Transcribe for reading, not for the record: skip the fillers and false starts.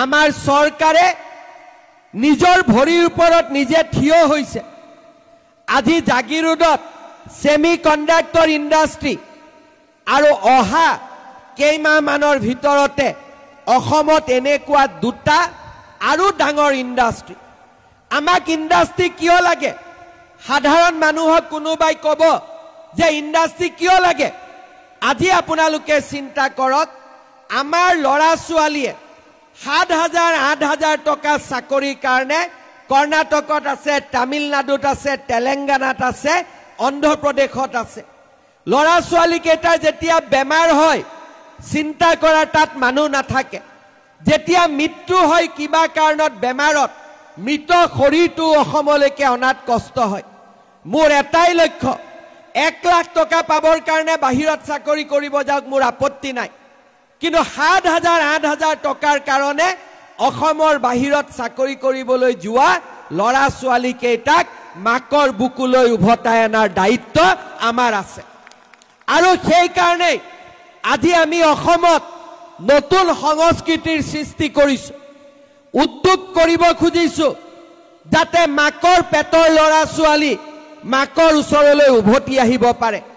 আমাৰ চৰকাৰে নিজৰ ভৰিৰ ওপৰত নিজে থিয় হৈছে। আজি জাগিৰোডত সেমি কণ্ডাক্টৰ ইণ্ডাষ্ট্ৰী আৰু অহা কেইমাহমানৰ ভিতৰতে অসমত এনেকুৱা দুটা আৰু ডাঙৰ ইণ্ডাষ্ট্ৰী। আমাক ইণ্ডাষ্ট্ৰী কিয় লাগে? সাধাৰণ মানুহক কোনোবাই ক'ব যে ইণ্ডাষ্ট্ৰী কিয় লাগে? আজি আপোনালোকে চিন্তা কৰক, আমাৰ ল'ৰা ছোৱালীয়ে 7,000 8,000 টকা চাকৰিৰ কাৰণে কৰ্ণাটকত আছে, তামিলনাডুত আছে, তেলেংগানাত আছে, অন্ধ্ৰপ্ৰদেশত আছে। ল'ৰা ছোৱালীকেইটাৰ যেতিয়া বেমাৰ হয় চিন্তা কৰাৰ তাত মানুহ নাথাকে। যেতিয়া মৃত্যু হয় কিবা কাৰণত বেমাৰত, মৃত শৰীৰটো অসমলৈকে অনাত কষ্ট হয়। মোৰ এটাই লক্ষ্য, 1 লাখ টকা পাবৰ কাৰণে বাহিৰত চাকৰি কৰিব যাওক, মোৰ আপত্তি নাই। কিন্তু 7,000 8,000 টকাৰ কাৰণে অসমৰ বাহিৰত চাকৰি কৰিবলৈ যোৱা ল'ৰা ছোৱালীকেইটাক মাকৰ বুকুলৈ উভতাই অনাৰ দায়িত্ব আমাৰ আছে। আৰু সেইকাৰণে আজি আমি অসমত নতুন সংস্কৃতিৰ সৃষ্টি কৰিছো, উদ্যোগ কৰিব খুজিছো, যাতে মাকৰ পেটৰ ল'ৰা ছোৱালী মাকৰ ওচৰলৈ উভতি আহিব পাৰে।